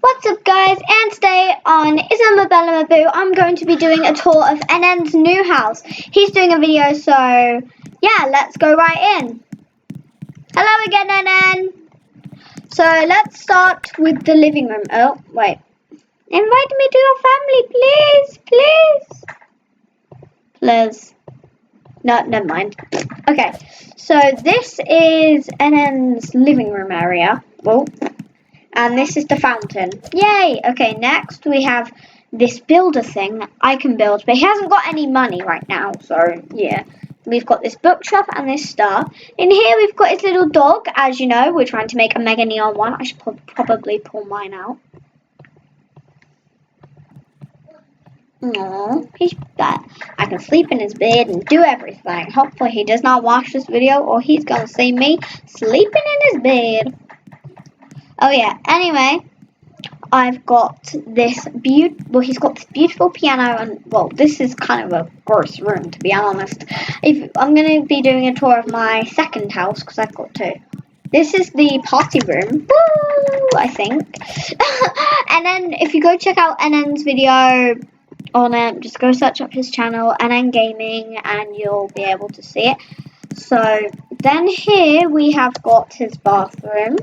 What's up guys, and today on Isma Bella Maboo, I'm going to be doing a tour of NN's new house. He's doing a video, so yeah, let's go right in. Hello again, NN. So let's start with the living room. Oh, wait. Invite me to your family, please. Please. No, never mind. Okay, so this is NN's living room area. Whoa. And this is the fountain. Yay! Okay, next we have this builder thing that I can build, but he hasn't got any money right now, so yeah. We've got this bookshelf and this star. In here we've got his little dog, as you know. We're trying to make a Mega Neon one. I should probably pull mine out. Aww, he's bad. I can sleep in his bed and do everything. Hopefully he does not watch this video or he's gonna see me sleeping in his bed. Oh yeah, anyway, I've got this he's got this beautiful piano, and well, this is kind of a gross room to be honest. I'm going to be doing a tour of my second house because I've got two. This is the party room, woo, I think. And then if you go check out NN's video on it, just go search up his channel, NN Gaming, and you'll be able to see it. So then here we have got his bathroom.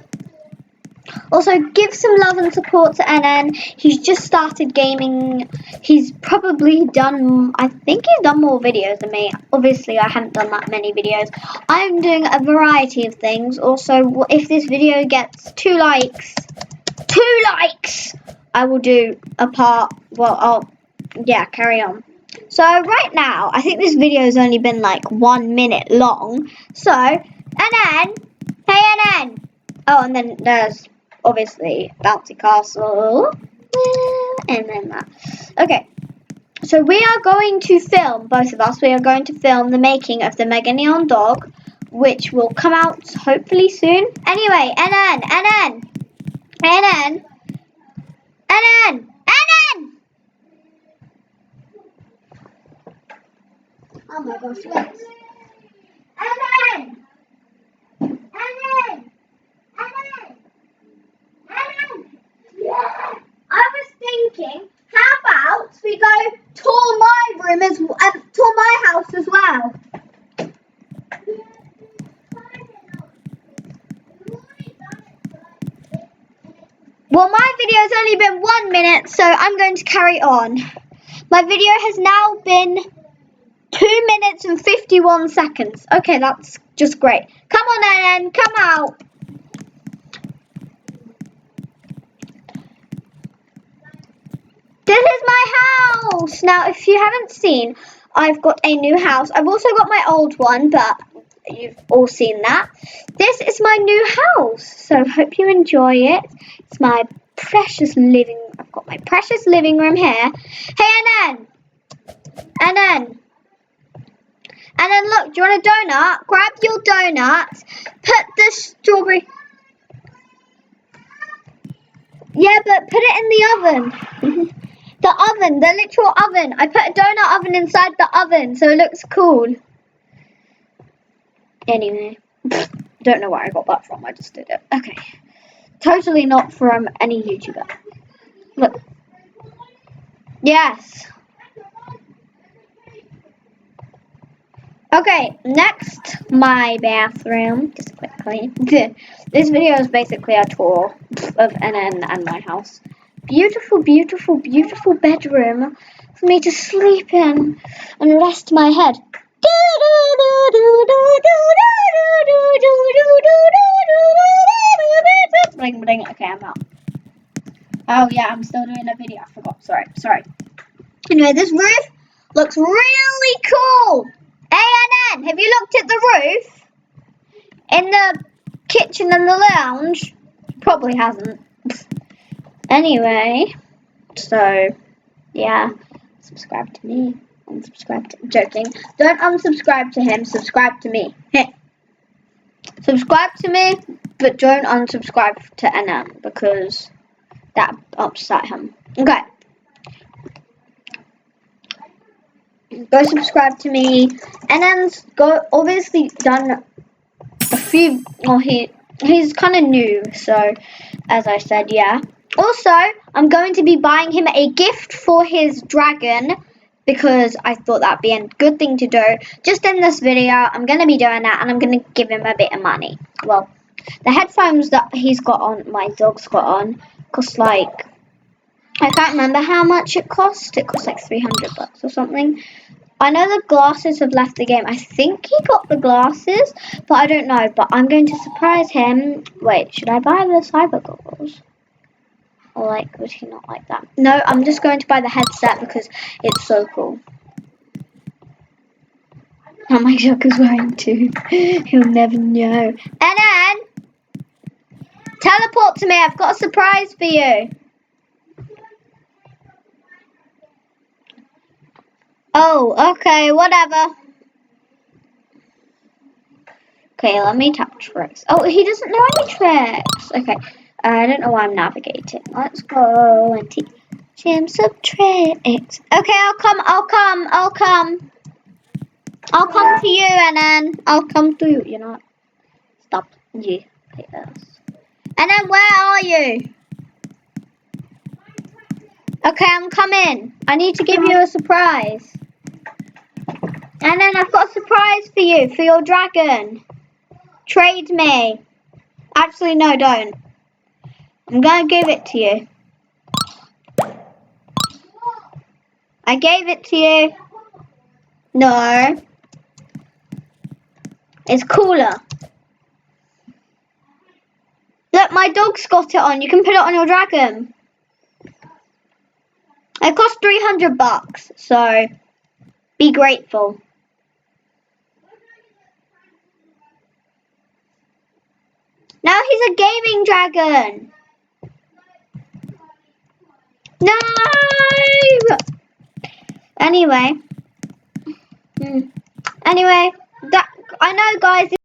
Also, give some love and support to NN. He's just started gaming. He's probably done, I think he's done more videos than me. Obviously, I haven't done that many videos. I'm doing a variety of things. Also, if this video gets 2 likes, I will do a part, carry on. So, right now, I think this video has only been like 1 minute long. So, NN, hey NN. Oh, and then there's obviously Bouncy Castle, and then that. Okay, so we are going to film, both of us, we are going to film the making of the Mega Neon dog, which will come out hopefully soon. Anyway, NN! Oh my gosh, wait. NN! I was thinking, how about we go tour my room tour my house as well. Well, my video has only been 1 minute, so I'm going to carry on. My video has now been 2 minutes and 51 seconds. Okay, that's just great. Come on, NN, come out. This is my house! Now, if you haven't seen, I've got a new house. I've also got my old one, but you've all seen that. This is my new house, so hope you enjoy it. It's my precious I've got my precious living room here. Hey, NN, look, do you want a donut? Grab your donut, put the strawberry... Yeah, but put it in the oven. The oven, the literal oven. I put a donut oven inside the oven, so it looks cool. Anyway, don't know where I got that from. I just did it. Okay. Totally not from any YouTuber. Look. Yes. Okay, next, my bathroom. Just quickly. This video is basically a tour of NN and my house. Beautiful, beautiful, beautiful bedroom for me to sleep in and rest my head. Okay, I'm out. Oh yeah, I'm still doing a video. I forgot. Sorry. Anyway, this roof looks really cool. Hey, NN, have you looked at the roof? In the kitchen and the lounge? Probably hasn't. Anyway, so, yeah, subscribe to me, unsubscribe to, joking, don't unsubscribe to him, subscribe to me, subscribe to me, but don't unsubscribe to NN, because that upset him. Okay, go subscribe to me. NN's obviously done a few, well, he's kind of new, so, as I said, yeah. Also, I'm going to be buying him a gift for his dragon because I thought that'd be a good thing to do. Just in this video, I'm going to be doing that and I'm going to give him a bit of money. Well, the headphones that he's got on, my dog's got on, cost like, I can't remember how much it cost. It cost like $300 or something. I know the glasses have left the game. I think he got the glasses, but I don't know. But I'm going to surprise him. Wait, should I buy the cyber goggles? Or like, would he not like that? No, I'm just going to buy the headset because it's so cool. Oh, my dog is wearing too. He'll never know. And then, teleport to me. I've got a surprise for you. Oh, okay, whatever. Okay, let me tap tricks. Oh, he doesn't know any tricks. Okay, I don't know why I'm navigating. Let's go and teach him some tricks. Okay, I'll come to you, and then I'll come to you. You know, stop. Yeah. Okay, and then where are you? Okay, I'm coming. I need to give you a surprise. And then I've got a surprise for you, for your dragon. Trade me. Actually, no, don't. I'm gonna give it to you. I gave it to you. No. It's cooler. Look, my dog's got it on. You can put it on your dragon. It cost $300, so be grateful. Now he's a gaming dragon. No! Anyway, that I know, guys.